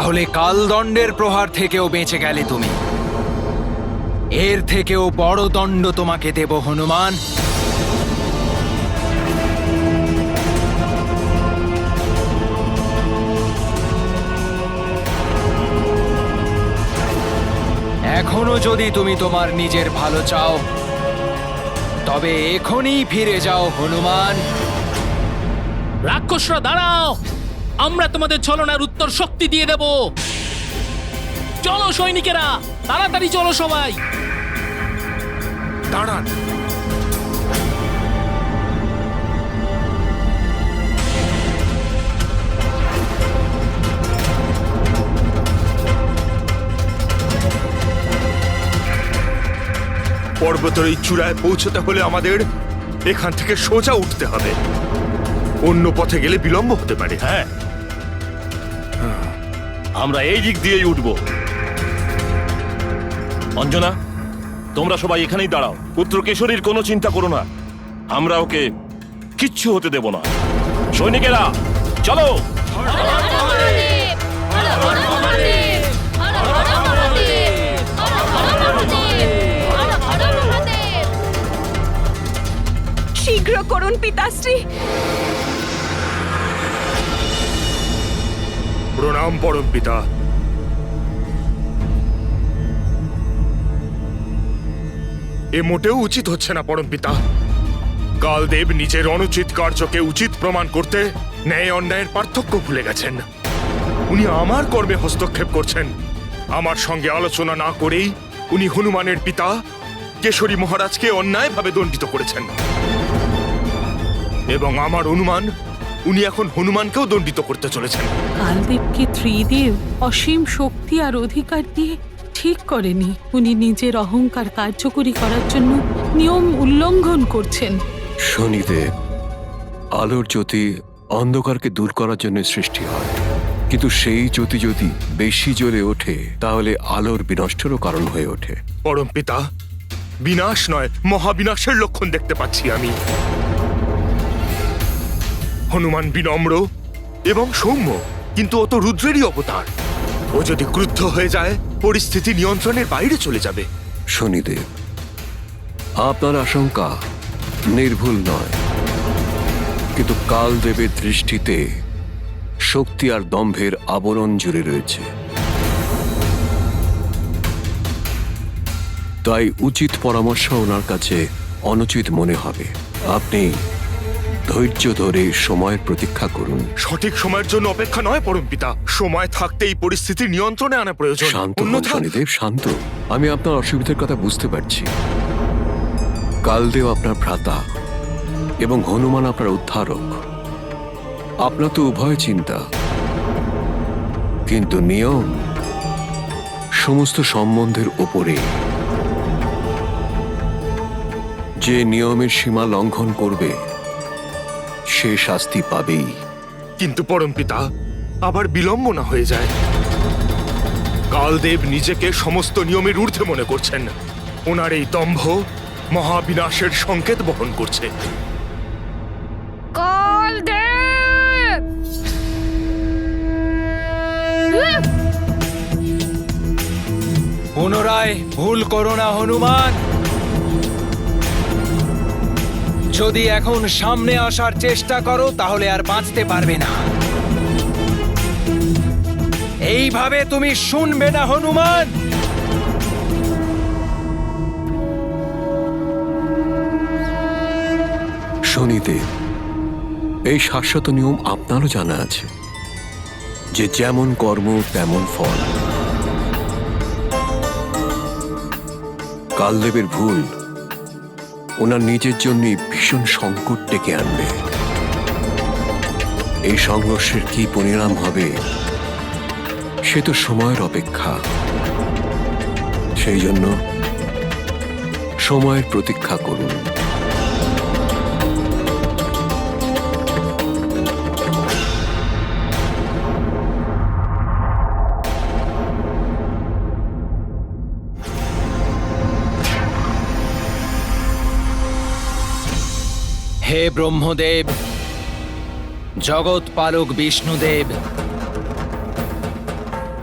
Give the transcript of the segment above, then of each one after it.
তাহলে কালদণ্ডের প্রহার থেকেও বেঁচে গেলে তুমি। এর থেকেও বড় দণ্ড তোমাকে দেব হনুমান। এখনো যদি তুমি তোমার নিজের ভালো চাও তবে এখনই ফিরে যাও হনুমান। রাক্ষসরা দাঁড়াও, আমরা তোমাদের ছলনার উত্তর শক্তি দিয়ে দেব। চলো সৈনিকেরা, তাড়াতাড়ি চলো সবাই। দাঁড়ান। পর্বতের এই চূড়ায় পৌঁছতে হলে আমাদের এখান থেকে সোজা উঠতে হবে, অন্য পথে গেলে বিলম্ব হতে পারে। হ্যাঁ, আমরা এই দিক দিয়েই উঠব। অঞ্জনা, তোমরা সবাই এখানেই দাঁড়াও। পুত্র কেশরীর কোনো চিন্তা করো না, আমরা ওকে কিচ্ছু হতে দেব না। সৈনিকেরা চলো। শীঘ্র করুন পিতাশ্রী। প্রণাম পরম পিতা। এ মোটেও উচিত হচ্ছে না পরম পিতা। কালদেব নিজের অনুচিত কার্যকে উচিত প্রমাণ করতে ন্যায় অন্যায়ের পার্থক্য ভুলে গেছেন। উনি আমার কর্মে হস্তক্ষেপ করছেন। আমার সঙ্গে আলোচনা না করেই উনি হনুমানের পিতা কেশরী মহারাজকে অন্যায়ভাবে দণ্ডিত করেছেন, এবং আমার অনুমান উনি এখন হনুমানকেও দণ্ডিত করতে চলেছেন। কালদেবকে ত্রিদেব অসীম শক্তি আর অধিকার দিয়ে ঠিক করেনি। উনি নিজের অহংকার কার্যকরী করার জন্য নিয়ম উল্লঙ্ঘন করছেন। শনিদেব, আলোর জ্যোতি অন্ধকারকে দূর করার জন্য সৃষ্টি হয়, কিন্তু সেই জ্যোতি যদি বেশি জ্বলে ওঠে তাহলে আলোর বিনষ্টেরও কারণ হয়ে ওঠে। পরম পিতা, বিনাশ নয় মহাবিনাশের লক্ষণ দেখতে পাচ্ছি আমি। হনুমান বিনম্র এবং সৌম্য, কিন্তু ও তো রুদ্রেরই অবতার। ও যদি ক্রুদ্ধ হয়ে যায় পরিস্থিতি নিয়ন্ত্রণের বাইরে চলে যাবে। শনিদেব, আপনার আশঙ্কা নির্ভুল নয়, কিন্তু কালদেবের দৃষ্টিতে শক্তি আর দম্ভের আবরণ জুড়ে রয়েছে। তাই উচিত পরামর্শ ওনার কাছে অনুচিত মনে হবে। আপনি ধৈর্য ধরে সময়ের প্রতীক্ষা করুন। সঠিক সময়ের জন্য অপেক্ষা নয় পরম পিতা, সময় থাকতে এই পরিস্থিতি নিয়ন্ত্রণে আনা প্রয়োজন। শান্ত হন শনিদেব, শান্ত। আমি আপনার অসুবিধার কথা বুঝতে পারছি। কালদেব আপনার ভ্রাতা এবং হনুমান আপনার উদ্ধারক। আপনার তো উভয় চিন্তা, কিন্তু নিয়ম সমস্ত সম্বন্ধের ওপরে। যে নিয়মের সীমা লঙ্ঘন করবে সে শাস্তি পাবেই। কিন্তু পরম পিতা, আবার বিলম্ব না হয়ে যায়। কালদেব নিজেকে সমস্ত নিয়মের ঊর্ধ্বে মনে করছেন। ওনার এই দম্ভ মহাবিনাশের সংকেত বহন করছে। কালদেব! পুনরায় ভুল করো না হনুমান। যদি এখন সামনে আসার চেষ্টা করো তাহলে আর বাঁচতে পারবে না। এইভাবে তুমি শুনবে না হনুমান। শনিদেব, এই শাশ্বত নিয়ম আপনারও জানা আছে যে যেমন কর্ম তেমন ফল। কালদেবের ভুল ওনার নিজের জন্যই ভীষণ সংকট ডেকে আনবে। এই সংঘর্ষের কি পরিণাম হবে সে তো সময়ের অপেক্ষা। সেই জন্য সময়ের প্রতীক্ষা করুন। হে ব্রহ্মদেব, জগৎ পালক বিষ্ণুদেব,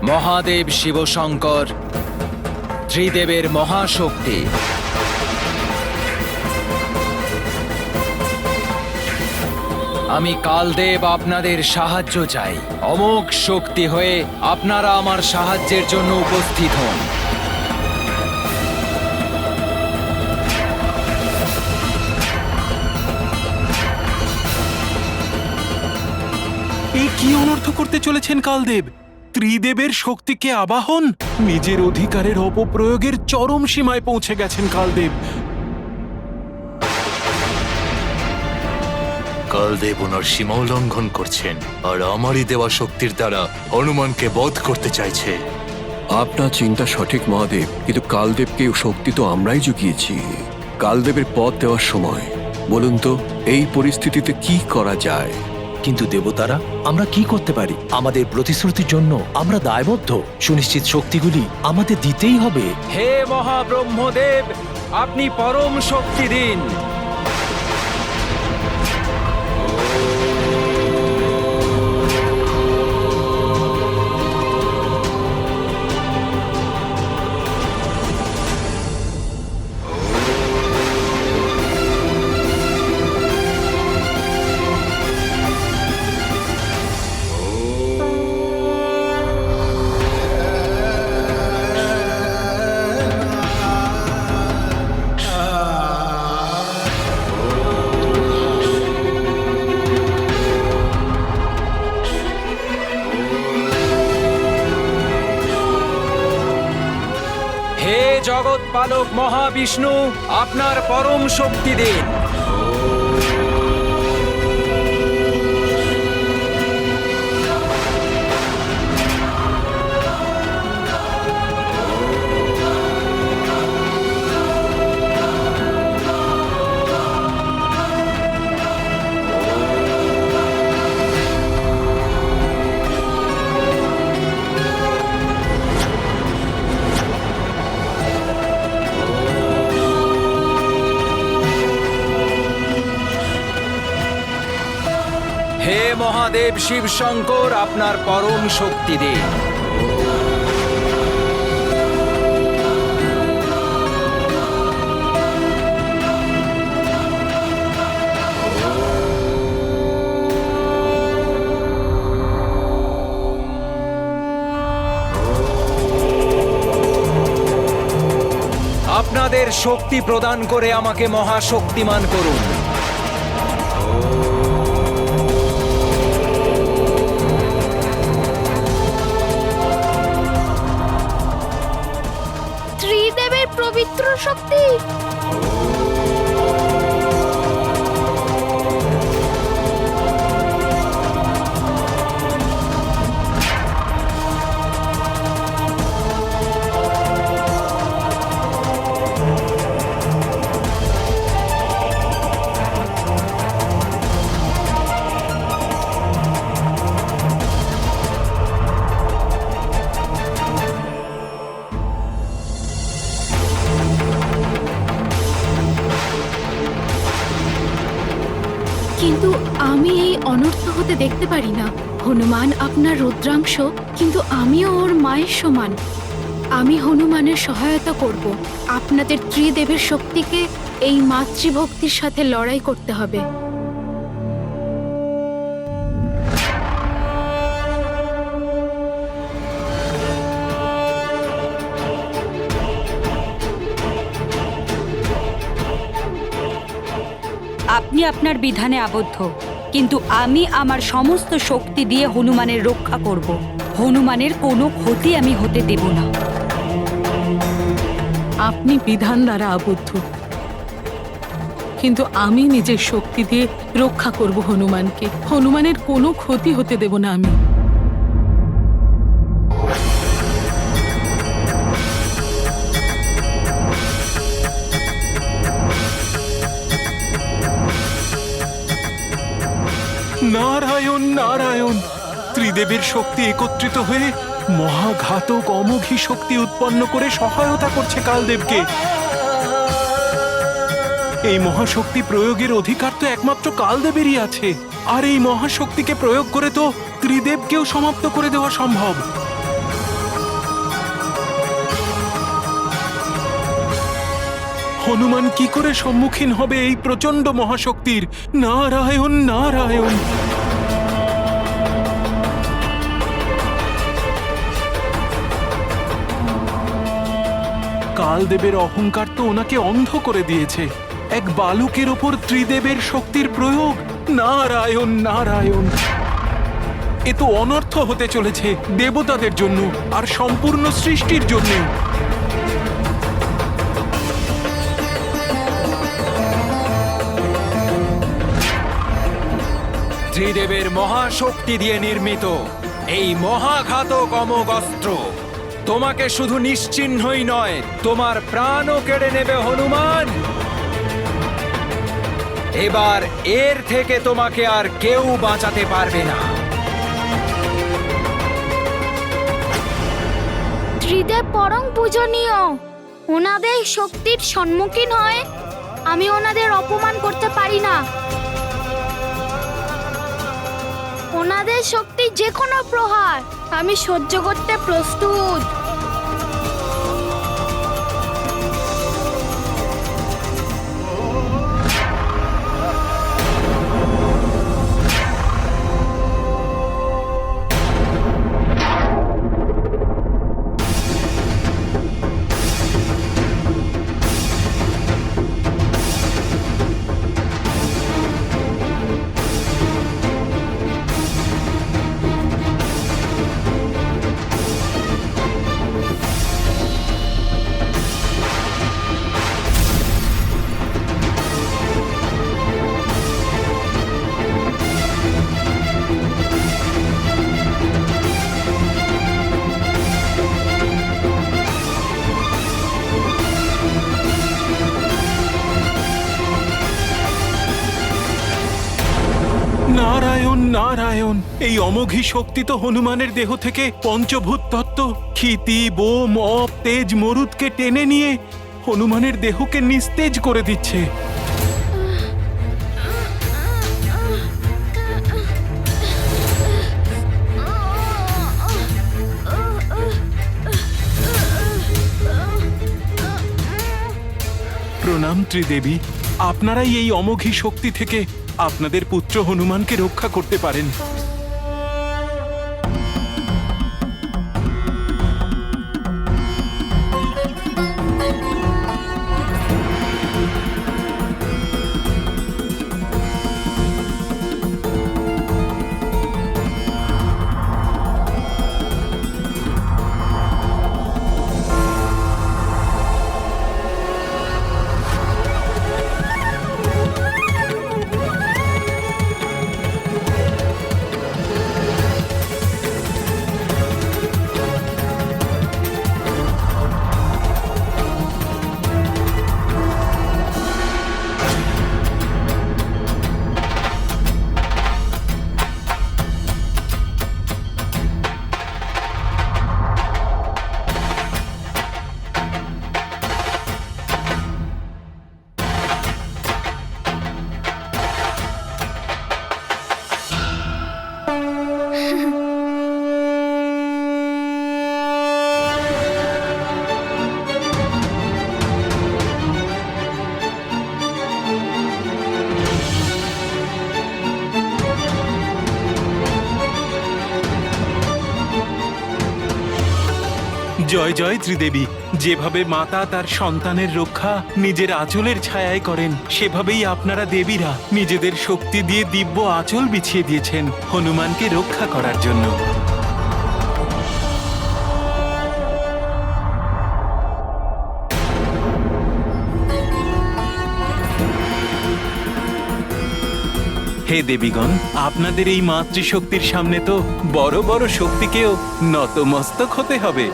মহাদেব শিবশঙ্কর ত্রিদেবের মহাশক্তি, আমি কালদেব আপনাদের সাহায্য চাই। অমোঘ শক্তি হয়ে আপনারা আমার সাহায্যের জন্য উপস্থিত হন। এই কি অনর্থ করতে চলেছেন কালদেব? ত্রিদেবের শক্তিকে আবাহন, নিজের অধিকারের অপপ্রয়োগের চরম সীমায় পৌঁছে গেছেন কালদেব। কালদেব ওনার সীমা উল্লঙ্ঘন করছেন, আর আমারই দেওয়া শক্তির দ্বারা হনুমানকে বধ করতে চাইছে। আপনার চিন্তা সঠিক মহাদেব, কিন্তু কালদেবকে শক্তি তো আমরাই জুগিয়েছি। কালদেবের পথ দেওয়ার সময় বলুন তো, এই পরিস্থিতিতে কি করা যায়? কিন্তু দেবতারা, আমরা কি করতে পারি? আমাদের প্রতিশ্রুতির জন্য আমরা দায়বদ্ধ। সুনিশ্চিত শক্তিগুলি আমাদের দিতেই হবে। হে মহাব্রহ্মদেব, আপনি পরম শক্তি দিন। হে জগৎ পালক মহাবিষ্ণু, আপনার পরম শক্তি দিন। হে মহাদেব শিবশঙ্কর, আপনার পরম শক্তি দিন। আপনাদের শক্তি প্রদান করে আমাকে মহাশক্তিমান করুন। ত্রিদেবের পবিত্র শক্তি। কিন্তু আমি এই অনর্থ হতে দেখতে পারি না। হনুমান আপনার রুদ্রাংশ, কিন্তু আমিও ওর মায়ের সমান। আমি হনুমানের সহায়তা করব। আপনাদের ত্রিদেবের শক্তিকে এই মাতৃভক্তির সাথে লড়াই করতে হবে। আপনি আপনার বিধানে আবদ্ধ, কিন্তু আমি আমার সমস্ত শক্তি দিয়ে হনুমানের রক্ষা করব। হনুমানের কোনো ক্ষতি আমি হতে দেব না। আপনি বিধান দ্বারা আবদ্ধ, কিন্তু আমি নিজের শক্তি দিয়ে রক্ষা করব হনুমানকে। হনুমানের কোনো ক্ষতি হতে দেব না আমি। নারায়ণ নারায়ণ, ত্রিদেবের শক্তি একত্রিত হয়ে মহাঘাতক অমোঘী শক্তি উৎপন্ন করে সহায়তা করছে কালদেবকে। এই মহাশক্তি প্রয়োগের অধিকার তো একমাত্র কালদেবেরই আছে, আর এই মহাশক্তিকে প্রয়োগ করে তো ত্রিদেবকেও সমাপ্ত করে দেওয়া সম্ভব। হনুমান কি করে সম্মুখীন হবে এই প্রচন্ড মহাশক্তির? নারায়ণ নারায়ণ। কালদেবের অহংকার তো ওনাকে অন্ধ করে দিয়েছে। এক বালুকের ওপর ত্রিদেবের শক্তির প্রয়োগ। নারায়ণ নারায়ণ। এ তো অনর্থ হতে চলেছে দেবতাদের জন্য আর সম্পূর্ণ সৃষ্টির জন্য। ত্রিদেবের মহাশক্তি দিয়ে নির্মিত এই মহাঘাতক অমোঘ অস্ত্র তোমাকে শুধু নিশ্চিহ্নই নয়, তোমার প্রাণও কেড়ে নেবে হনুমান। এবার এর থেকে তোমাকে আর কেউ বাঁচাতে পারবে না। ত্রিদেব পরম পূজনীয়, ওনাদের শক্তির সম্মুখীন হয়ে আমি ওনাদের অপমান করতে পারি না। ওনাদের শক্তি যে কোনো প্রহার আমি সহ্য করতে প্রস্তুত। নারায়ণ নারায়ণ। এই অমোঘী শক্তি তো হনুমানের দেহ থেকে পঞ্চভূত তত্ত্ব ক্ষিতি, বোম, অপ, তেজ, মরুদকে টেনে নিয়ে হনুমানের দেহকে নিস্তেজ করে দিচ্ছে। প্রণাম ত্রিদেবী, আপনারাই এই অমোঘী শক্তি থেকে আপনাদের পুত্র হনুমানকে রক্ষা করতে পারেন। জয় জয় ত্রিদেবী। যেভাবে মাতা তার সন্তানের রক্ষা নিজের আঁচলের ছায়ায় করেন, সেভাবেই আপনারা দেবীরা নিজেদের শক্তি দিয়ে দিব্য আঁচল বিছিয়ে দিয়েছেন হনুমানকে রক্ষা করার জন্য। হে দেবীগণ, আপনাদের এই মাতৃশক্তির সামনে তো বড় বড় শক্তিকেও নতমস্তক হতে হবে।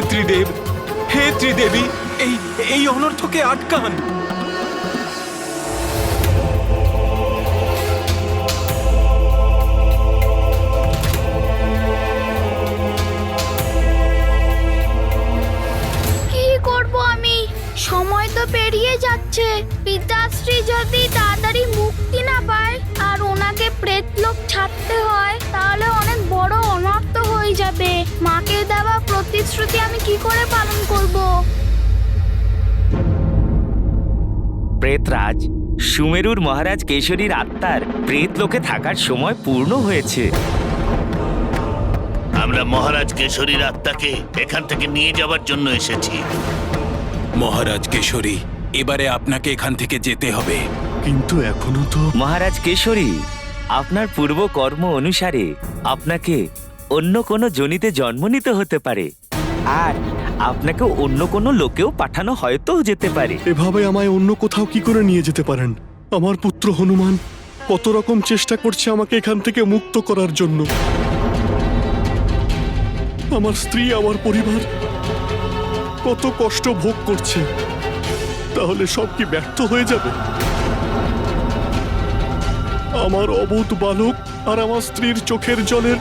ত্রিদেব, হে ত্রিদেবী, এই অনর্থকে আটকান। কি করব আমি? সময় তো পেরিয়ে যাচ্ছে। পিতাশ্রী যদি তাড়াতাড়ি মুক্তি না পায় আর ওনাকে প্রেতলোক ছাড়তে হয়, তাহলে অনেক বড় অনর্থ হয়ে যাবে। মাকে দেওয়া প্রতিশ্রুতি আমি কি করে পালন করব? প্রেতরাজ, সুমেরুর মহারাজ কেশরীর আত্মার প্রেতলোকে থাকার সময় পূর্ণ হয়েছে। আমরা মহারাজ কেশরীর আত্মাকে এখান থেকে নিয়ে যাওয়ার জন্য এসেছি। মহারাজ কেশরী, এবারে আপনাকে এখান থেকে যেতে হবে। কিন্তু এখনো তো মহারাজ কেশরী, আপনার পূর্ব কর্ম অনুসারে আপনাকে অন্য কোনো জনিতে জন্ম নিতে হতে পারে, আর আপনাকে অন্য কোনো লোকেও পাঠানো হয়তো যেতে পারে। এভাবে আমায় অন্য কোথাও কি করে নিয়ে যেতে পারেন? আমার পুত্র হনুমান কত রকম চেষ্টা করছে আমাকে এখান থেকে মুক্ত করার জন্য। আমার স্ত্রী, আমার পরিবার কত কষ্ট ভোগ করছে, তাহলে সব কি ব্যর্থ হয়ে যাবে? আমার অবোধ বালক আর আমার স্ত্রীর চোখের জলের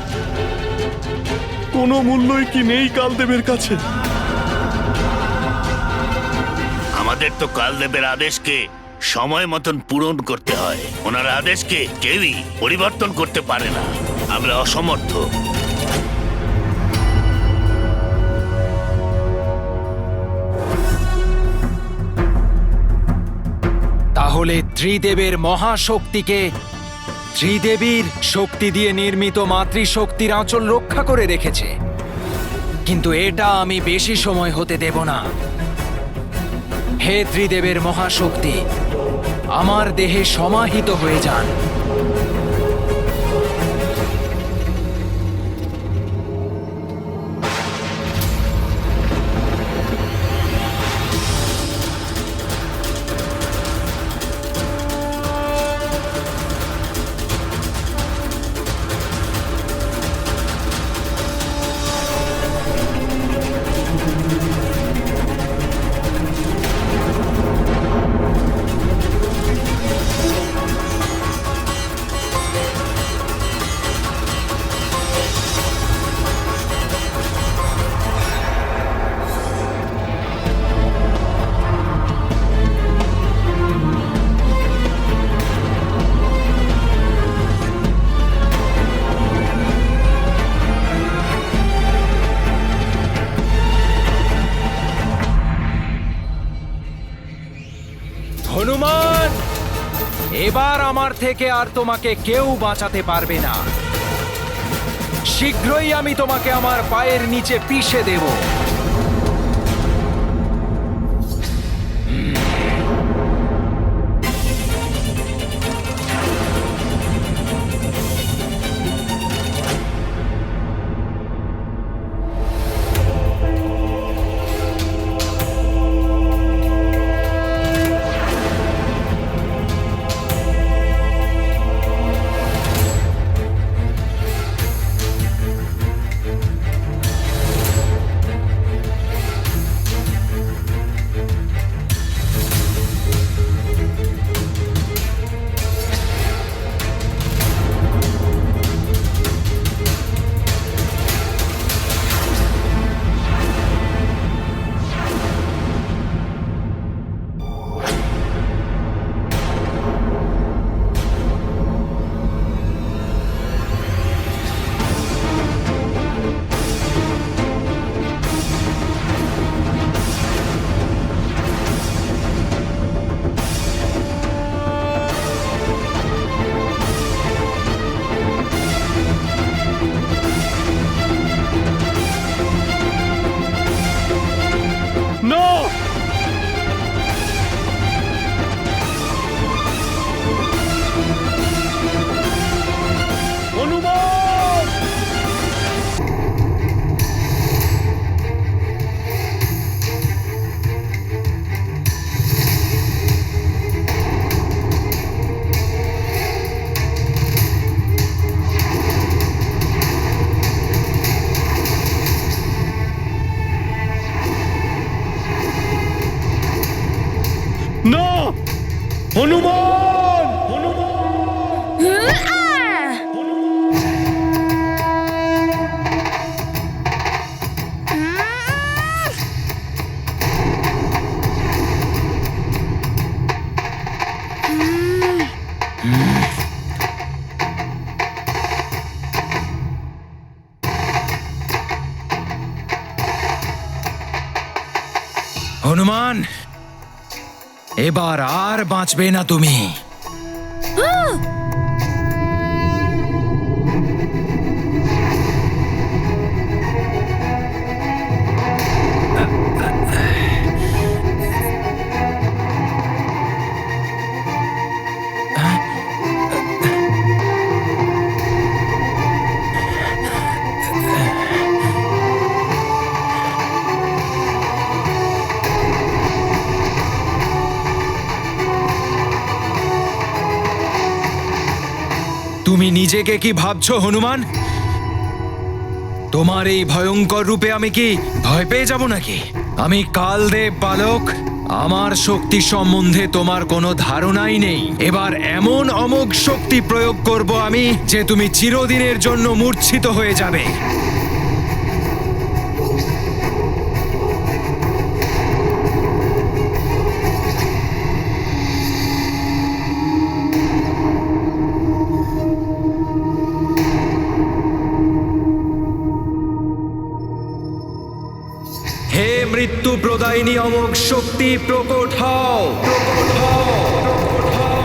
কোনো মূল্যই কি নেই কালদেবের কাছে? আমাদের তো কালদেবের আদেশকে সময় মতন পূরণ করতে হয়। ওনার আদেশকে কেউই পরিবর্তন করতে পারে না। আমরা অসমর্থ। তাহলে ত্রিদেবের মহাশক্তিকে ত্রিদেবীর শক্তি দিয়ে নির্মিত মাতৃশক্তির আঁচল রক্ষা করে রেখেছে। কিন্তু এটা আমি বেশি সময় হতে দেব না। হে ত্রিদেবের মহাশক্তি, আমার দেহে সমাহিত হয়ে যান। হনুমান, এবার আমার থেকে আর তোমাকে কেউ বাঁচাতে পারবে না। শীঘ্রই আমি তোমাকে আমার পায়ের নিচে পিষে দেব। হনুমান! হনুমান, এবার আর বাঁচবে না তুমি। তুমি নিজেকে কি ভাবছো হনুমান? তোমার এই ভয়ঙ্কর রূপে আমি কি ভয় পেয়ে যাব নাকি? আমি কালদেব বালক, আমার শক্তি সম্বন্ধে তোমার কোনো ধারণাই নেই। এবার এমন অমোঘ শক্তি প্রয়োগ করব আমি যে তুমি চিরদিনের জন্য মূর্ছিত হয়ে যাবে। হে মৃত্যু প্রদায়িনী অমোঘ শক্তি, প্রকট হও, প্রকট হও, প্রকট হও।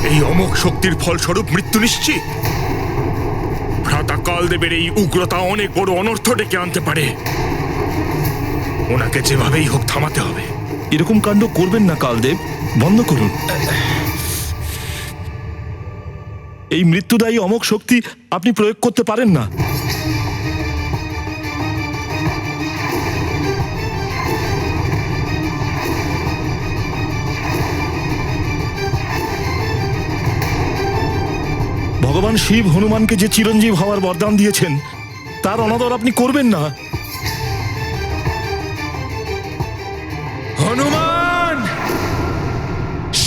এই অমোঘ শক্তির ফলস্বরূপ মৃত্যু নিশ্চিত। ভ্রাতা কালদেবের এই উগ্রতা অনেক বড় অনর্থ ডেকে আনতে পারে। ওনাকে যেভাবেই হোক থামাতে হবে। এরকম কাণ্ড করবেন না কালদেব, বন্ধ করুন। এই মৃত্যুদায়ী অমোঘ শক্তি আপনি প্রয়োগ করতে পারেন না। ভগবান শিব হনুমানকে যে চিরঞ্জীব হওয়ার বরদান দিয়েছেন, তার অনাদর আপনি করবেন না। হনুমান,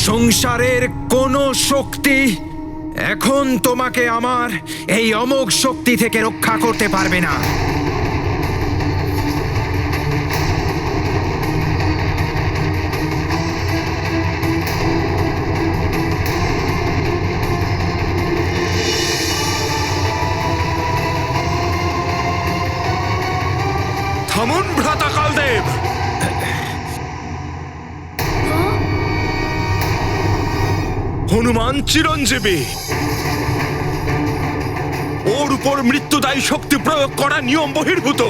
সংসারের কোন শক্তি এখন তোমাকে আমার এই অমোঘ শক্তি থেকে রক্ষা করতে পারবে না। থামুন ভ্রাতা কালদেব। হনুমান চিরঞ্জীবী, ওর উপর মৃত্যুদায়ী শক্তি প্রয়োগ করা নিয়ম বহির্ভূত।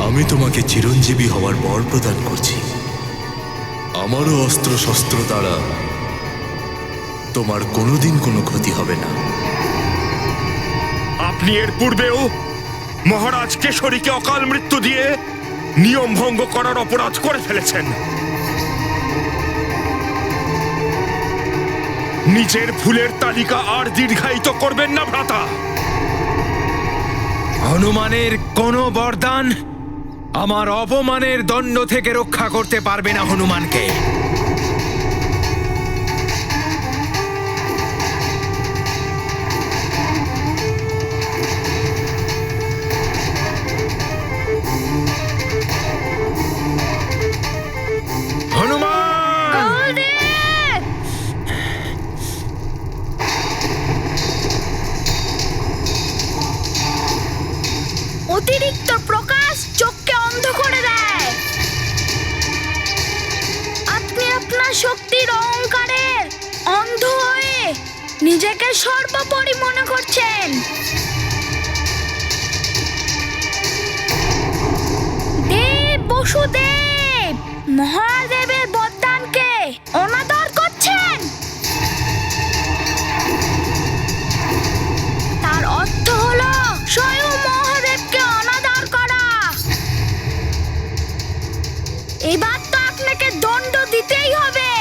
আমি তোমাকে চিরঞ্জীবী হওয়ার বর প্রদান করছি। আমারও অস্ত্র শস্ত্র দ্বারা তোমার কোনোদিন কোনো ক্ষতি হবে না। আপনি এর পূর্বেও মহারাজ কেশরীকে অকাল মৃত্যু দিয়ে নিয়ম ভঙ্গ করার অপরাধ করে ফেলেছেন। নিজের ভুলের তালিকা আর দীর্ঘায়িত করবেন না ভ্রাতা। হনুমানের কোনো বরদান আমার অপমানের দণ্ড থেকে রক্ষা করতে পারবে না হনুমানকে। অতিরিক্ত প্রকাশ চোখকে অন্ধ করে দেয়। আপনি আপনার শক্তির অহংকারের অন্ধ হয়ে নিজেকে সর্বোপরি মনে করছেন। দেব বসুদেব মহাদেবের বরদানকে অনাদর করছেন। তার অর্থ হলো স্বয়ং মহাদেবকে অনাদর করা। এবার তো আপনাকে দণ্ড দিতেই হবে।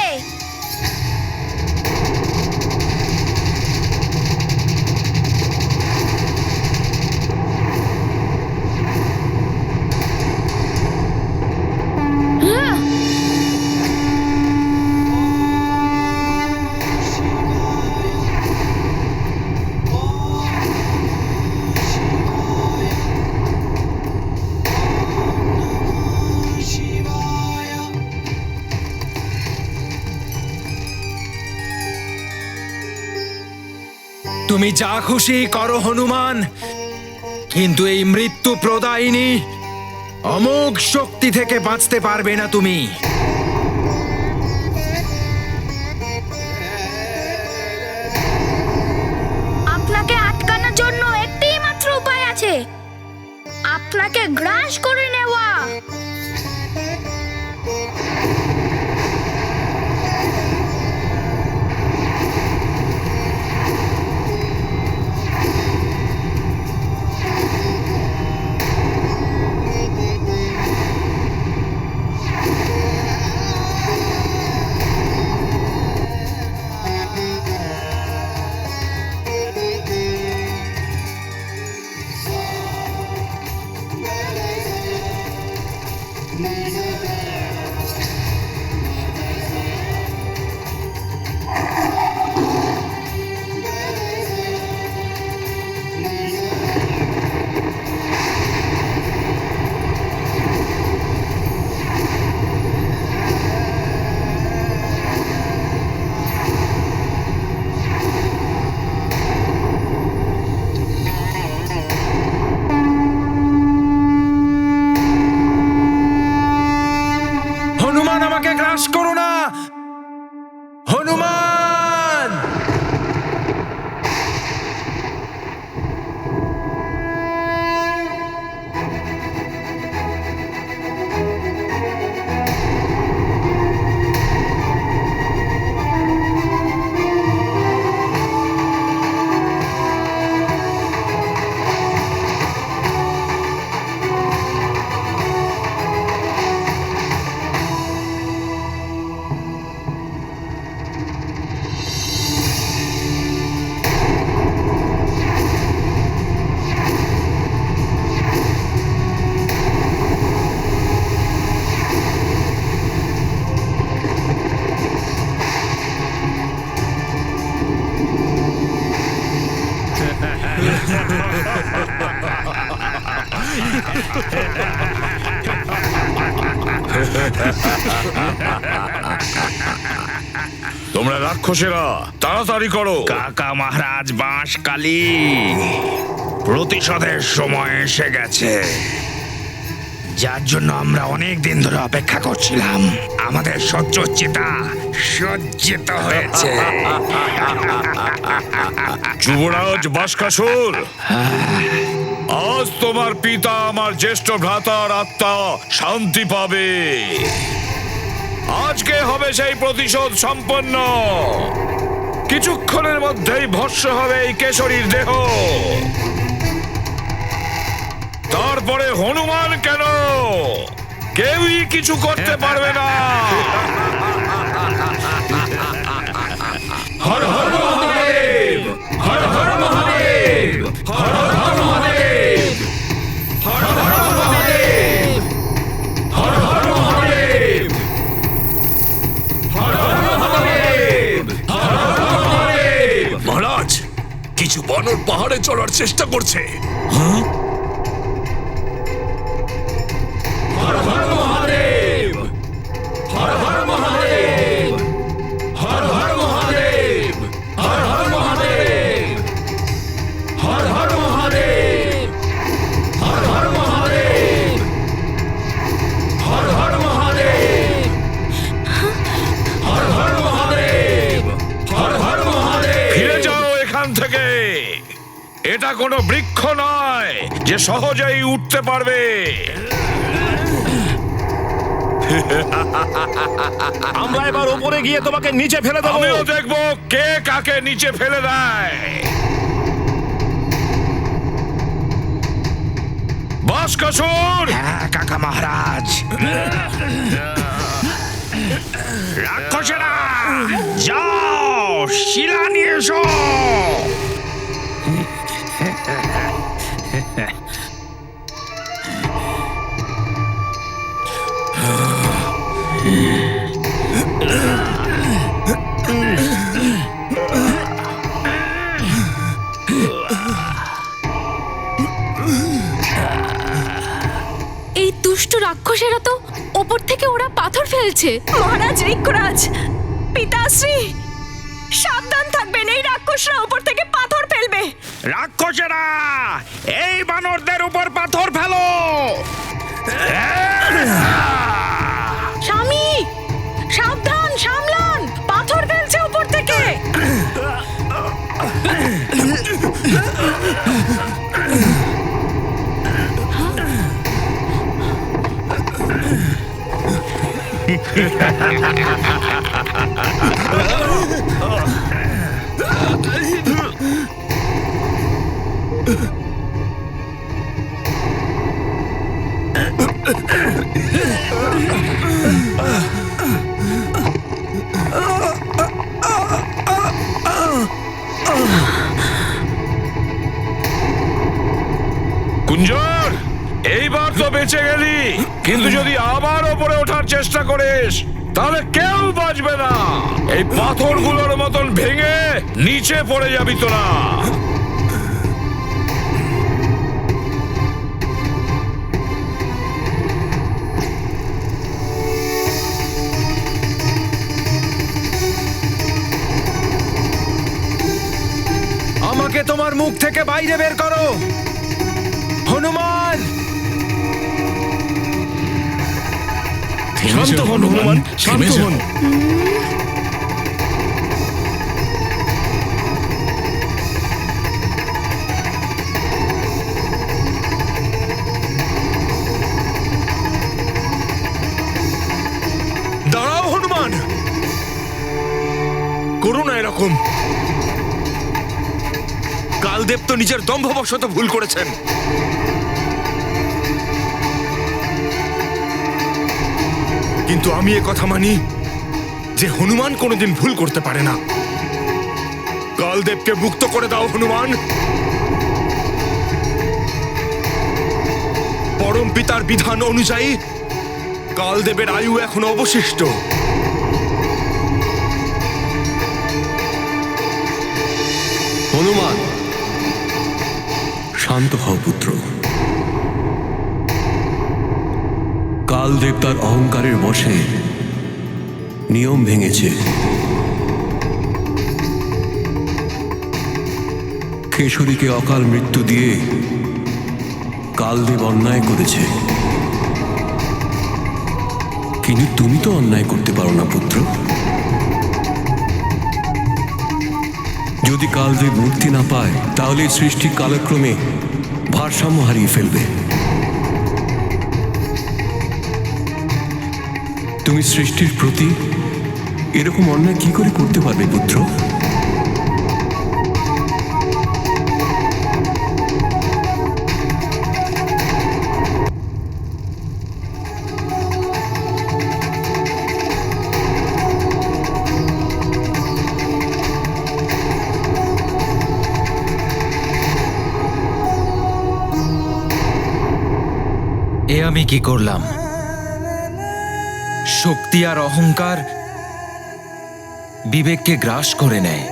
তুমি যা খুশি করো হনুমান, কিন্তু এই মৃত্যু প্রদায়িনী অমোঘ শক্তি থেকে বাঁচতে পারবে না তুমি। আপনাকে আটকানোর জন্য একটাই মাত্র উপায় আছে, আপনাকে গ্রাস করে নেওয়া। হনুমান, আমাকে গ্রাস করো না হনুমান। তোমরা রাক্ষসেরা তাড়াতাড়ি করো। কাকা মহারাজ বাঁশকালী, প্রতিশোধের সময় এসে গেছে, যার জন্য আমরা অনেক দিন ধরে অপেক্ষা করছিলাম। আমাদের সহ্যচিতা সজ্জিত হয়েছে। যুবরাজ বাসকাসুর, আজ তোমার পিতা আমার জ্যেষ্ঠ ভ্রাতার আত্মা শান্তি পাবে। আজকে হবে সেই প্রতিশোধ সম্পন্ন। কিছুক্ষণের মধ্যেই ভস্ম হবে এই কেশরীর দেহ। তারপরে হনুমান কেন, কেউই কিছু করতে পারবে না। হর হর মহাদেব, হর হর মহাদেব, হর হর মহাদেব, হর হর মহাদেব, হর হর মহাদেব, হর হর মহাদেব, হর হর মহাদেব। মহারাজ, কিছু বানর পাহাড়ে চড়ার চেষ্টা করছে। হর হর মহাদেব, হর হর মহাদেব, হর হর মহাদেব, হর হর মহাদেব, হর হর মহাদেব, হর হর মহাদেব, হর হর মহাদেব, হর হর মহাদেব, হর হর মহাদেব। ফিরে যাও এখান থেকে। এটা কোনো বৃক্ষ নয় যে সহজেই উঠতে পারবে। আমরা এবার উপরে গিয়ে তোমাকে নিচে ফেলে দেবো। আমিও দেখবো কে কাকে নিচে ফেলে দেয়। বাসকাসুর, কাকা মহারাজ, রাক্ষসেরা যাও, শিলা নিয়ে এসো। এই দুষ্ট রাক্ষসেরা তো ওপর থেকে ওরা পাথর ফেলছে। মহারাজ ঋক্ষরাজ, পিতাশ্রী, সাবধান থাকবেন, এই রাক্ষসরা ওপর থেকে পাথর ফেলবে। রাক্ষসেরা, এই বানরদের উপর পাথর ফেলো। স্বামী সাবধান, সামলান, পাথর ফেলছে উপর থেকে। কুঞ্জর, এইবার তো বেঁচে গেলি, কিন্তু যদি আবার ওপরে ওঠার চেষ্টা করিস তাহলে কেউ বাঁচবে না। এই পাথরগুলোর মতন ভেঙে নিচে পড়ে যাবি তোরা। আমাকে তোমার মুখ থেকে বাইরে বের করো হনুমান। শান্ত হন হনুমান, শান্ত হন। দাঁড়াও হনুমান, করো না এরকম। কালদেব তো নিজের দম্ভবশত ভুল করেছেন। কিন্তু আমি এ কথা মানি যে হনুমান কোনোদিন ভুল করতে পারে না। কালদেবকে মুক্ত করে দাও হনুমান। পরম পিতার বিধান অনুযায়ী কালদেবের আয়ু এখনো অবশিষ্ট। হনুমান, শান্ত হও পুত্র। কালদেব তার অহংকারের বশে নিয়ম ভেঙেছে। কেশরীকে অকাল মৃত্যু দিয়ে কালদেব অন্যায় করেছে, কিন্তু তুমি তো অন্যায় করতে পারো না পুত্র। যদি কালদেব মুক্তি না পায় তাহলে সৃষ্টি কালক্রমে ভারসাম্য হারিয়ে ফেলবে। তুমি সৃষ্টির প্রতি এরকম অন্যায় কি করে করতে পারবে পুত্র? এ আমি কি করলাম? শক্তি আর অহংকার বিবেককে গ্রাস করে নেয়।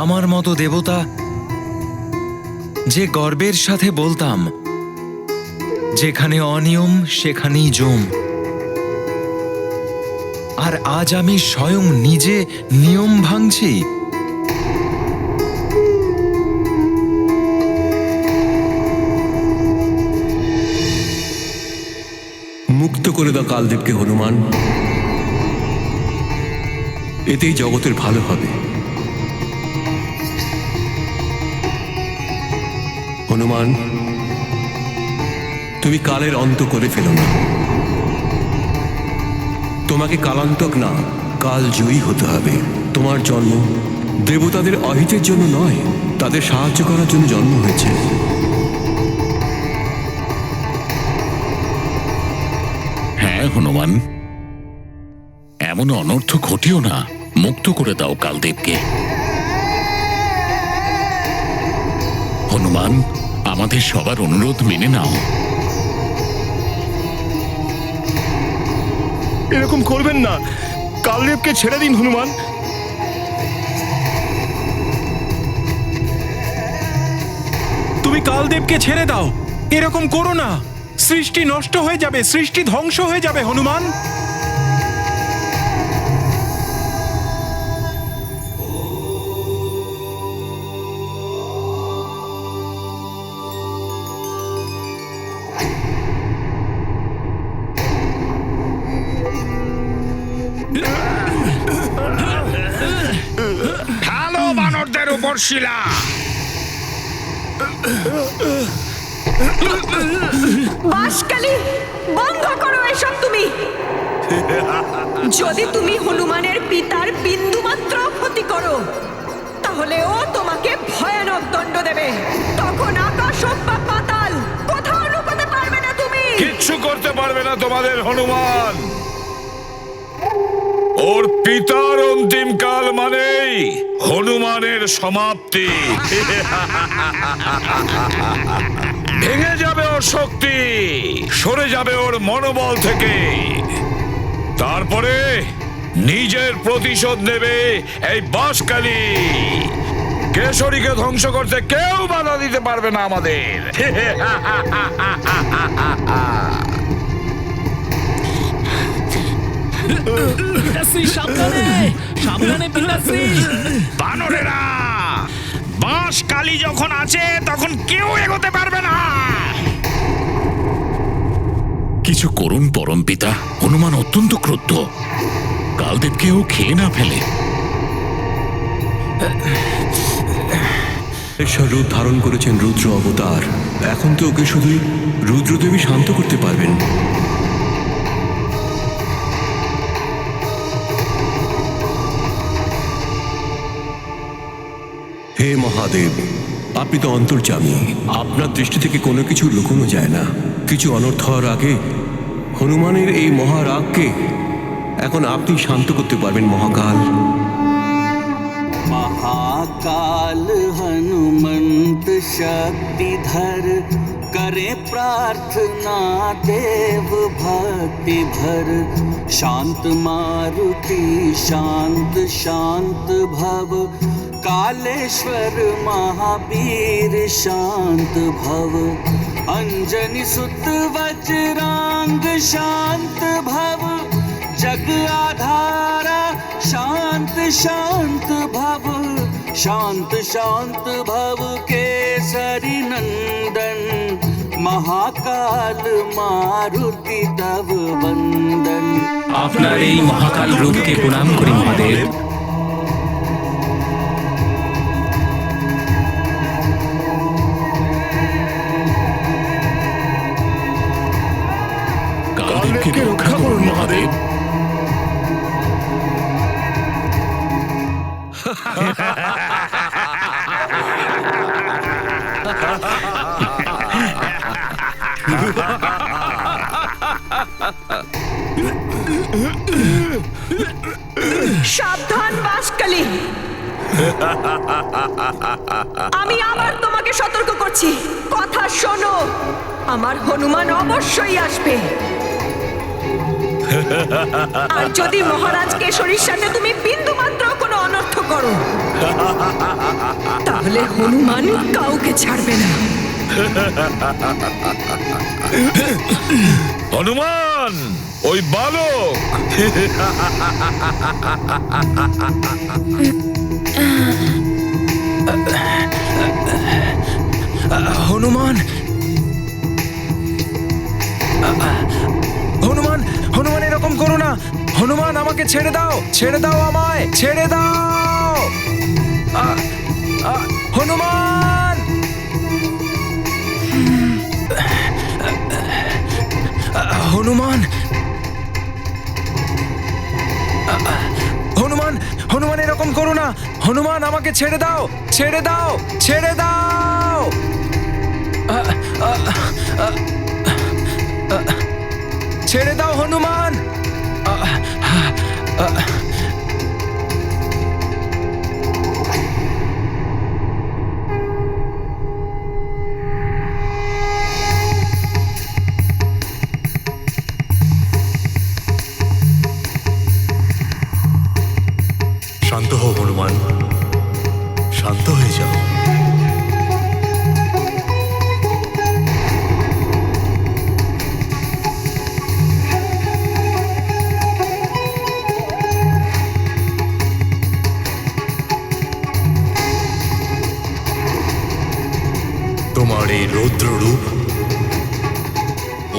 আমার মতো দেবতা যে গর্বের সাথে বলতাম যেখানে অনিয়ম সেখানেই জম, আর আজ আমি স্বয়ং নিজে নিয়ম ভাঙছি। মুক্ত করে দাও কালদেবকে হনুমান, এতেই জগতের ভালো হবে। হনুমান, তুমি কালের অন্ত করে ফেলো না। তোমাকে কালান্তক না, কালজয়ী হতে হবে। তোমার জন্ম দেবতাদের অহিতের জন্য নয়, তাদের সাহায্য করার জন্য জন্ম হয়েছে। হ্যাঁ হনুমান, এমন অনর্থ ঘটিও না, মুক্ত করে দাও কালদেবকে। হনুমান, আমাদের সবার অনুরোধ মেনে নাও। এরকম করবেন না, কালদেবকে ছেড়ে দিন হনুমান। তুমি কালদেবকে ছেড়ে দাও, এরকম করো না। সৃষ্টি নষ্ট হয়ে যাবে, সৃষ্টি ধ্বংস হয়ে যাবে হনুমান। শিলা। বাঁশকালী, বন্ধ করো এসব তুমি। যদি তুমি হনুমানের পিতার বিন্দুমাত্র ক্ষতি করো তাহলে ও তোমাকে ভয়ানক দণ্ড দেবে। তখন আকাশ হোক বা পাতাল, কোথাও লুকোতে পারবে না তুমি। কিচ্ছু করতে পারবে না তোমাদের হনুমান। ওর পিতার অন্তিম কাল মানেই হনুমানের সমাপ্তি। ভেঙে যাবে ওর শক্তি, সরে যাবে ওর মনোবল থেকে। তারপরে নিজের প্রতিশোধ নেবে এই বাঁশকালী। কেশরীকে ধ্বংস করতে কেউ বাধা দিতে পারবে না আমাদের। পিতাশ্রী, সাবধানে, সাবধানে পিতাশ্রী। বানরেরা, বাঁশকালী যখন আছে তখন কেউ এগোতে পারবে না। কিছু করুন পরম পিতা। হনুমান অত্যন্ত ক্রুদ্ধ। কালদেবকেও খেয়ে না ফেলে। ঈশ্বর রূপ ধারণ করেছেন রুদ্র অবতার। এখন তো ওকে শুধুই রুদ্রদেবী শান্ত করতে পারবেন। হে মহাদেব, আপনি তো অন্তর্যামী। আপনার দৃষ্টি থেকে কোনো কিছু লুকোনো যায় না। কিছু অনর্থ হওয়ার আগে হনুমানের এই মহারাগকে এখন আপনি শান্ত করতে পারবেন মহাকাল। महाकाल हनुमंत शक्तिधर करे प्रार्थना देव भक्ति भर। शांत मारुति शांत शांत भव, कालेश्वर महावीर शांत भव। अंजनी सुत वज्रांग शांत भव, जग आधारा शांत शांत भव। शांत शांत भव केसरी नंदन, महाकाल मारुति तव वंदन। আপনার এই মহাকাল রূপকে প্রণাম করি মহাদেব। কালদেবকে রক্ষা করুন মহাদেব। সাবধান বাঁশকালী, আমি আবার তোমাকে সতর্ক করছি। কথা শোনো, আমার হনুমান অবশ্যই আসবে। আর যদি মহারাজ কেশরীর সাথে তুমি বিন্দু মাত্র কোনো অনর্থ করো তাহলে হনুমান কাউকে ছাড়বে না। হনুমান, ওই বালক। হনুমান, হনুমান, হনুমান এরকম করো না। হনুমান, আমাকে ছেড়ে দাও, ছেড়ে দাও আমায়, ছেড়ে দাও। হনুমান, হনুমান, হনুমান, হনুমান এরকম করো না। হনুমান, আমাকে ছেড়ে দাও, ছেড়ে দাও, ছেড়ে দাও। ছেড়ে দাও হনুমান। শান্ত হও হনুমান, শান্ত হয়ে যাও। তোমার এই রৌদ্র রূপ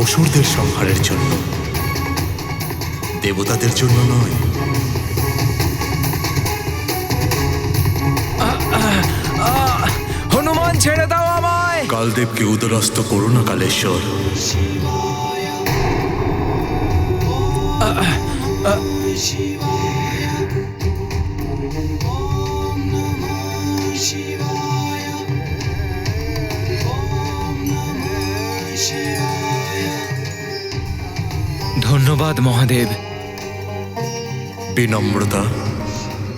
অসুরদের সংহারের জন্য, দেবতাদের জন্য নয়। ছেড়ে দাও আমায়। কালদেবকে উদরস্ত করো না কালেশ্বর। ধন্যবাদ মহাদেব। বিনম্রতা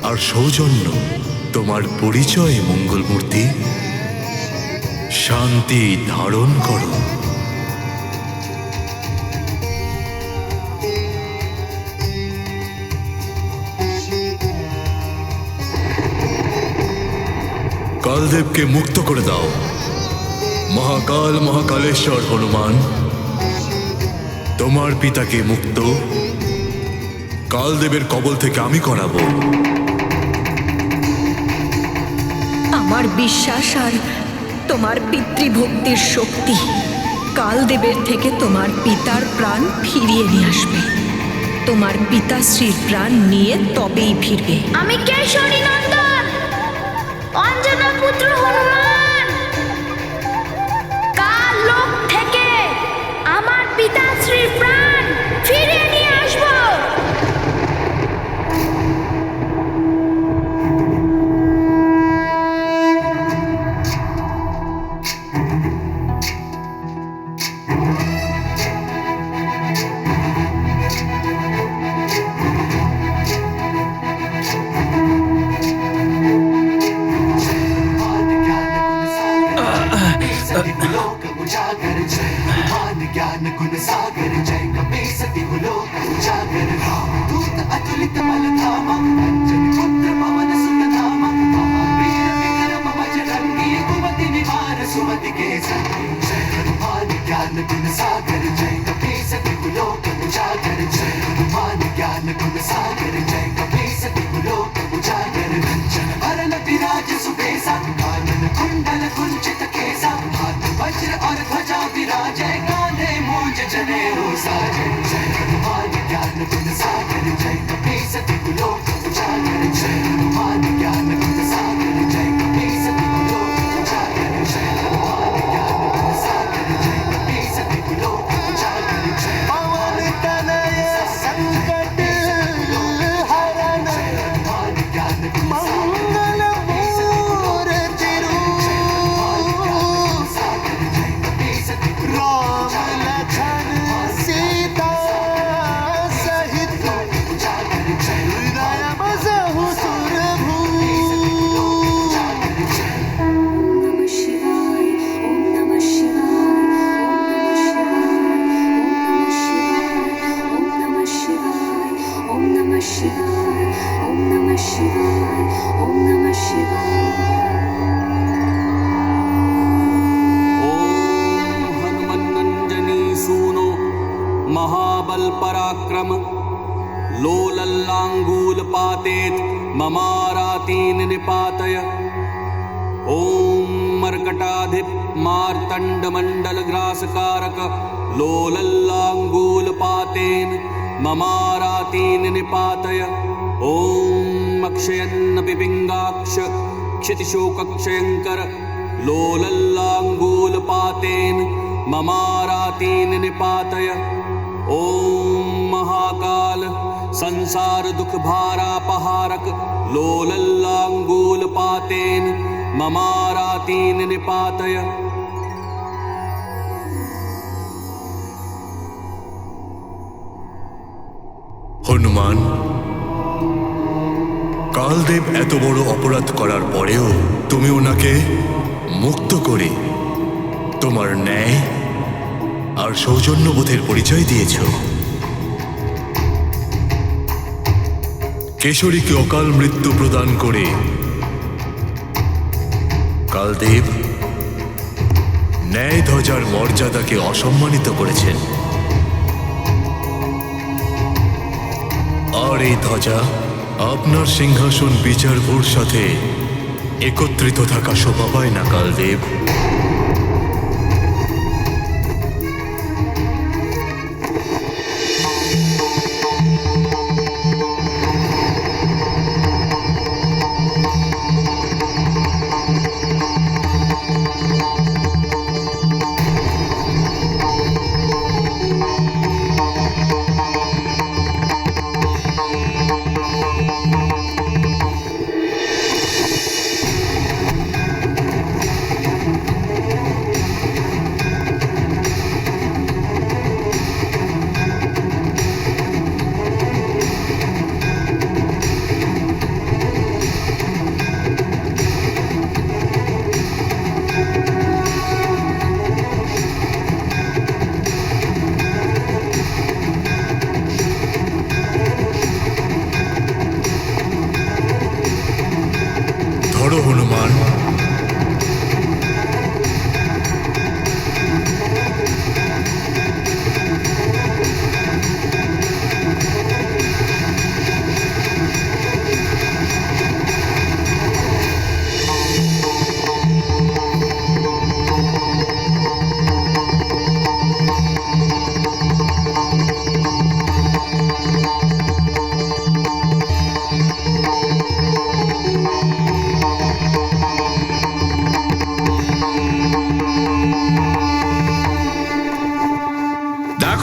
আর সৌজন্য তোমার পরিচয়, মঙ্গলমূর্তি। শান্তি ধারণ করো। কালদেবকে মুক্ত করে দাও। মহাকাল মহাকালেশ্বর হনুমান, তোমার পিতাকে মুক্ত কালদেবের কবল থেকে আমি করাবো। আমার বিশ্বাস আর তোমার পিতৃভক্তির শক্তি কালদেবের থেকে তোমার পিতার প্রাণ ফিরিয়ে নিয়ে আসবে। তোমার পিতাশ্রীর প্রাণ নিয়ে তবেই ফিরবে। আমি কেশরী নন্দন, অঞ্জনা পুত্র হনুমান, কাল লোক থেকে আমার পিতাশ্রীর প্রাণ ফিরিয়ে নিয়ে আসবো। महाबल पराक्रम लोलल्लांगूल पातेत ममारातीन निपातय। ओम मर्कटाधिप मार्तंड मंडल ग्रासकारक लोलल्लांगूल पातेन ममारातीन निपातय। ओम अक्षयन्न पिपिंगाक्ष क्षितिशोकक्षयंकर लोलल्लांगूल पातेन ममारातीन निपातय। ओम महाकाल संसार दुख भारापहारक लोलल्लांगूल पातेन ममारातीन निपातय। হনুমান, কালদেব এত বড় অপরাধ করার পরেও তুমি ওনাকে মুক্ত করে তোমার ন্যায় আর সৌজন্যবোধের পরিচয় দিয়েছ। কেশরীকে অকাল মৃত্যু প্রদান করে কালদেব ন্যায় ধ্বজার মর্যাদাকে অসম্মানিত করেছেন। আর এই ধ্বজা আপনার সিংহাসন বিচারপুর সাথে একত্রিত থাকা শোভা পায় না কালদেব।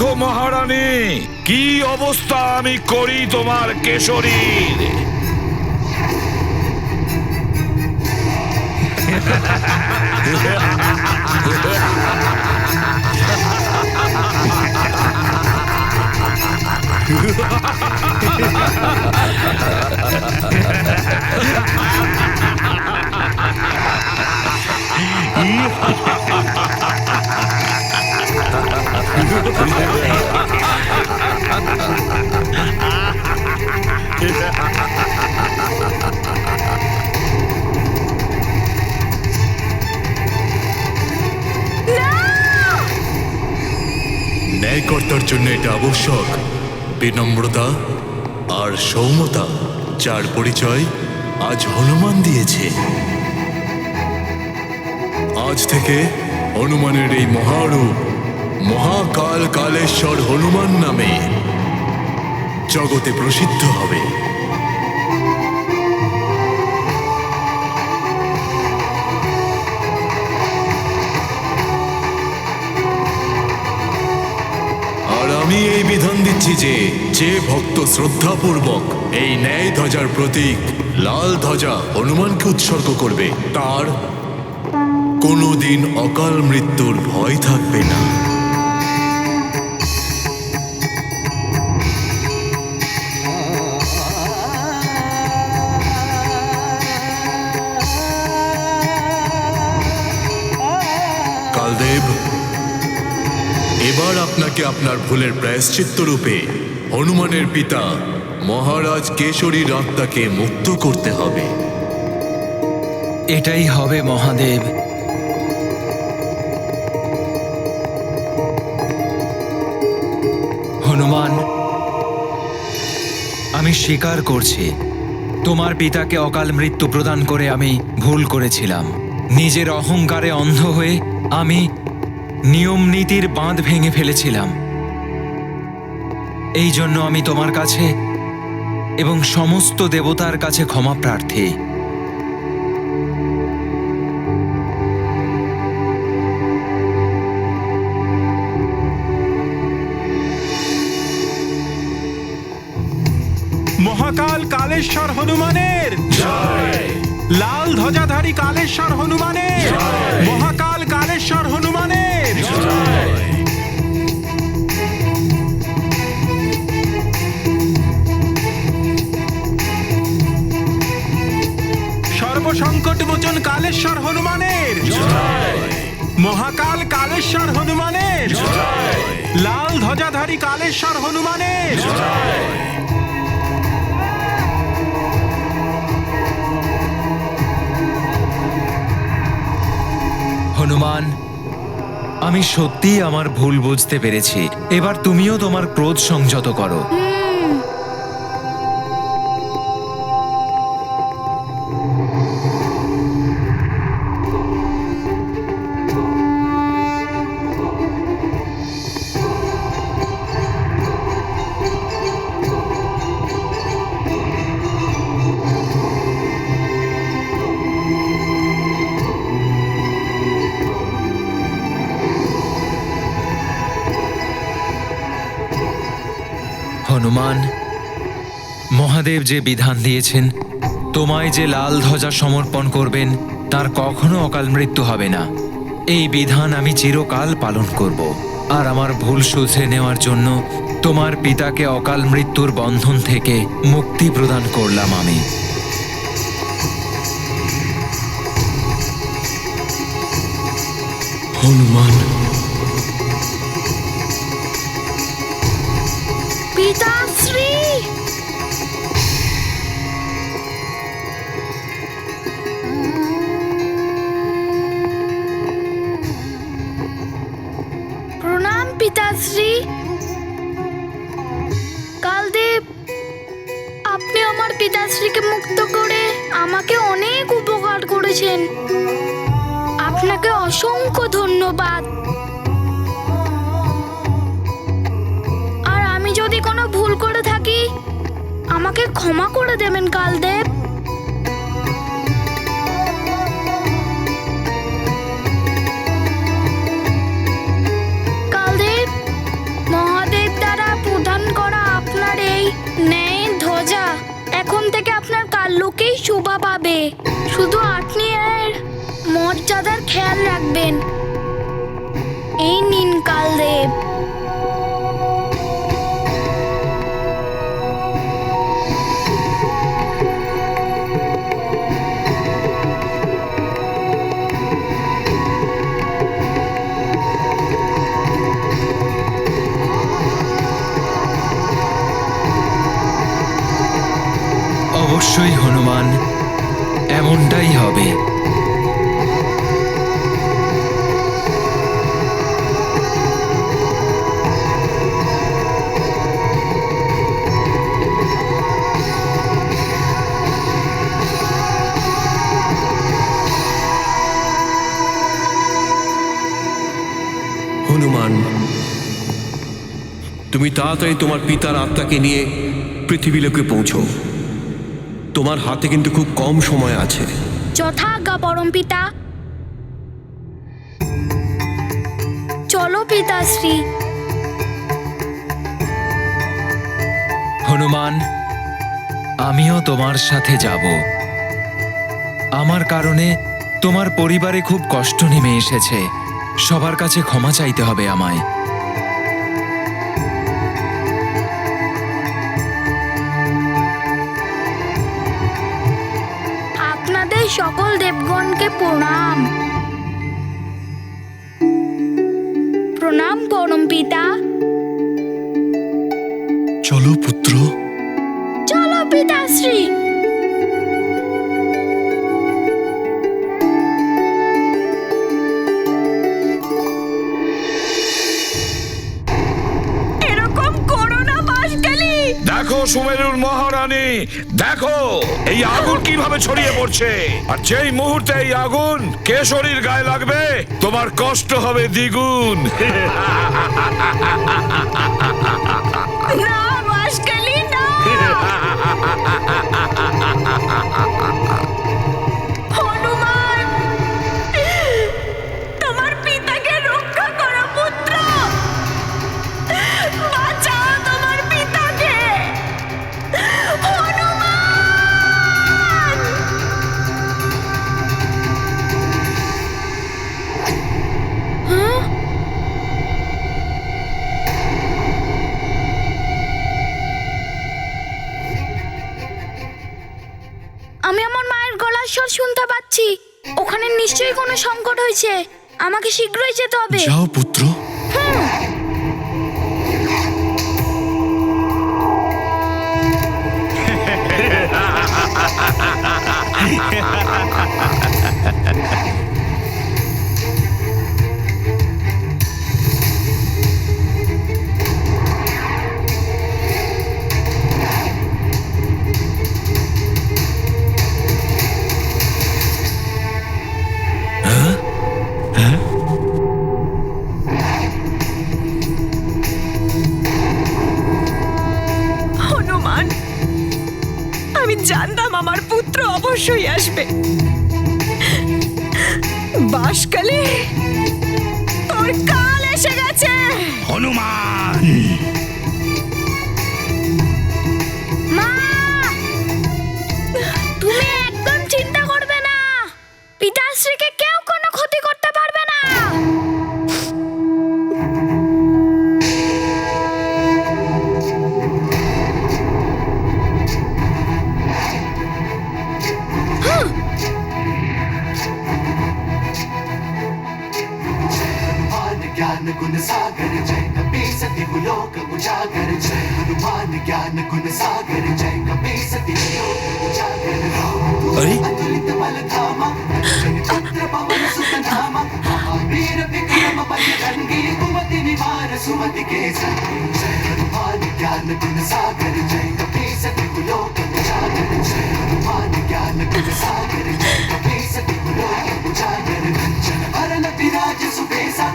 দেখো মহারানী, কি অবস্থা আমি করি তোমার কেশরীর। ন্যায়কর্তার জন্য এটা আবশ্যক। বিনম্রতা আর সৌম্যতা, যার পরিচয় আজ হনুমান দিয়েছে। আজ থেকে হনুমানের এই মহারূপ মহাকাল কালেশ্বর হনুমান নামে জগতে প্রসিদ্ধ হবে। আর আমি এই বিধান দিচ্ছি যে ভক্ত শ্রদ্ধাপূর্বক এই ন্যায় ধ্বজার প্রতীক লাল ধ্বজা হনুমানকে উৎসর্গ করবে, তার কোনোদিন অকাল মৃত্যুর ভয় থাকবে না। কালদেব, এবার আপনাকে আপনার ভুলের প্রায়শ্চিত্ত রূপে হনুমানের পিতা মহারাজ কেশরীর আত্মাকে মুক্ত করতে হবে। এটাই হবে মহাদেব। হনুমান, আমি স্বীকার করছি তোমার পিতাকে অকাল মৃত্যু প্রদান করে আমি ভুল করেছিলাম। নিজের অহংকারে অন্ধ হয়ে আমি নিয়ম নীতির বাঁধ ভেঙে ফেলেছিলাম। এই জন্য আমি তোমার কাছে এবং সমস্ত দেবতার কাছে ক্ষমা প্রার্থী। মহাকাল কালেশ্বর হনুমানের জয়। লাল ধ্বজাধারী কালেশ্বর হনুমানের জয়। মহাকাল কালেশ্বর হনুমানের জয়। সর্বসংকট মোচন কালেশ্বর হনুমানের জয়। মহাকাল কালেশ্বর হনুমানের জয়। লাল ধ্বজাধারী কালেশ্বর হনুমানের জয়। হনুমান, আমি সত্যিই আমার ভুল বুঝতে পেরেছি। এবার তুমিও তোমার ক্রোধ সংযত করো। হনুমান, মহাদেব যে বিধান দিয়েছেন তোমায় যে লাল ধ্বজা সমর্পণ করবেন তার কখনো অকাল মৃত্যু হবে না, এই বিধান আমি চিরকাল পালন করব। আর আমার ভুল শুধরে নেওয়ার জন্য তোমার পিতাকে অকাল মৃত্যুর বন্ধন থেকে মুক্তি প্রদান করলাম আমি। হনুমান, পিতাশ্রী, প্রণাম পিতাশ্রী। কালদেব, আপনি আমার পিতাশ্রীকে মুক্ত করে আমাকে অনেক উপকার করেছেন। আপনাকে অসংখ্য ধন্যবাদ। আর আমি যদি কোনো ভুল করে থাকি আমাকে ক্ষমা করে দেবেন কালদেব। কালদেব, খেয়াল রাখবেন। এই নিন কালদেব। অবশ্যই হনুমান, এমনটাই হবে। হনুমান, তুমি তাড়াতাড়ি তোমার পিতার আত্মাকে নিয়ে পৃথিবীলোকে পৌঁছো। তোমার হাতে কিন্তু খুব কম সময় আছে। যথাজ্ঞা পরমপিতা। চলো পিতাশ্রী। হনুমান, আমিও তোমার সাথে যাব। আমার কারণে তোমার পরিবারে খুব কষ্ট নেমে এসেছে। সবার কাছে ক্ষমা চাইতে হবে আমায়। আপনাদের সকল দেবগণকে প্রণাম। প্রণাম পরমপিতা। চলো পুত্র। চলো পিতাশ্রী। এরকম করো না বাঁশখালী। দেখো সুমেরুর মহারানী, দেখো এই আগুন কিভাবে ছড়িয়ে পড়ছে। আর যেই মুহূর্তে এই আগুন কেশরীর গায়ে লাগবে, তোমার কষ্ট হবে দ্বিগুণ। না বাঁশখালী, না। হনুমান, তোমার পিতাকে রক্ষা করো পুত্র। বাঁচাও তোমার পিতাকে। হনুমান! হ্যাঁ? আমি আমার মায়ের গলার স্বর শুনতে পাচ্ছি। ওখানে নিশ্চয়ই কোনো সংকট হয়েছে। আমাকে শীঘ্রই যেতে হবে। যাও পুত্র। হনুমান, আমি জানতাম আমার পুত্র অবশ্যই আসবে। বাঁশখালী, তোর কাল এসে গেছে। হনুমান! মা, তুমি একদম চিন্তা করবে না। পিতাশ্রীকে কেউ কোনো ক্ষতি করতে পারবে না। ज्ञान गुण सागर जय कपी सति लोक उजागर जय हनुमान ज्ञान गुण सागर जय कपी सति लोक उजागर अतुलित बल धामा चित्र पवन सुत नामा वीर विक्रम बजरंगी कुमति निवार सुमति के संग जय हनुमान ज्ञान गुण सागर जय कपी सति लोक उजागर जय हनुमान ज्ञान गुण सागर जय कपी सति लोक उजागर जन अरन विराज सुबेसा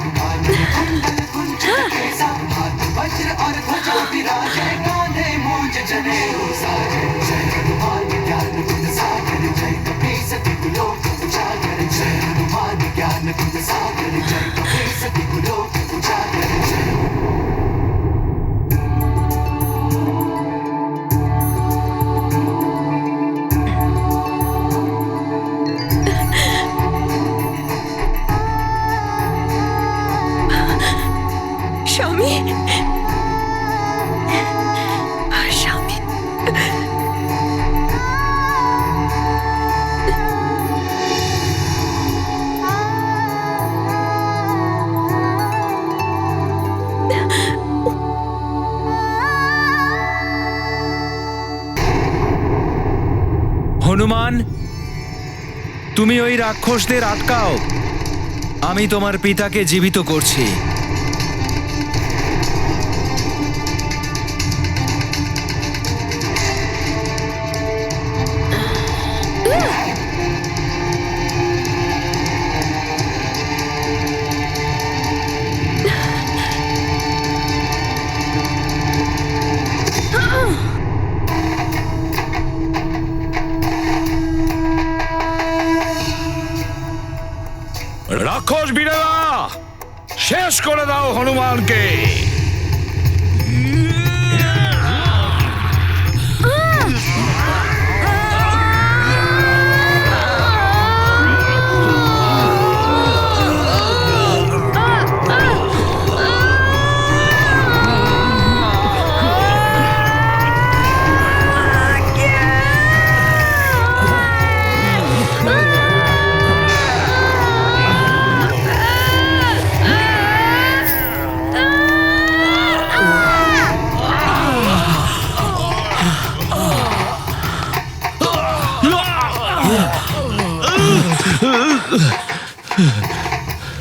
कुंडल कुंचन केसा हाथ वज्र और ध्वजा विराजे कांधे मूंज जनेऊ साजे जय हनुमान ज्ञान गुण सागर जय कपी सति लोक उजागर जय हनुमान ज्ञान गुण सागर जय कपी सति लोक उजागर जय তুমি ওই রাক্ষসদের আটকাও, আমি তোমার পিতাকে জীবিত করছি। রাক্ষস বীরেরা, শেষ করে দাও হনুমানকে।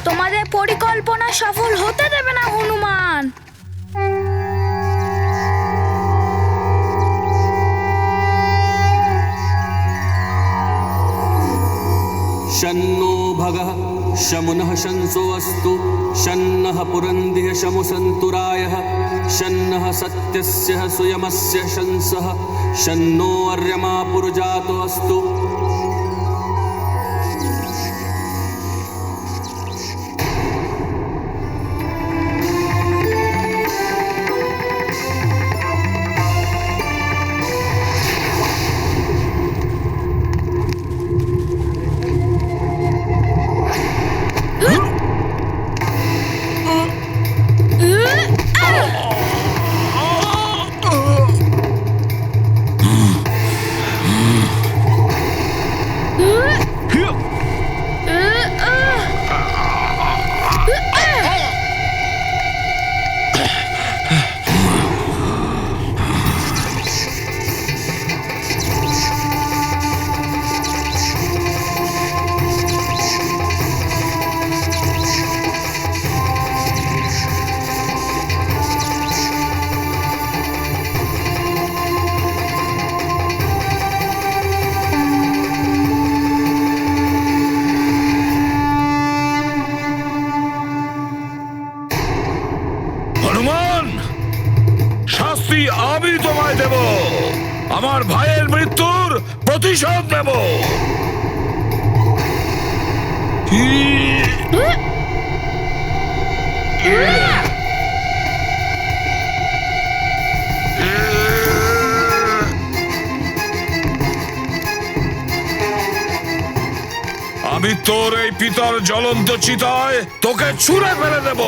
তোমাদের পরিকল্পনা সফল হতে দেবে না হনুমান। शन्नो भगः शमुनः शंसो अस्तु शन्नः पुरन्दिः शमुसन्तुरायः शन्नः सत्यस्य सुयमस्य शंसः शन्नो अर्यमा पुरुजातो अस्तु। হনুমান, শাস্তি আমি তোমায় দেব, আমার ভাইয়ের মৃত্যুর প্রতিশোধ নেব। আমি তোর এই পিতার জ্বলন্ত চিতায় তোকে ছুঁড়ে ফেলে দেব।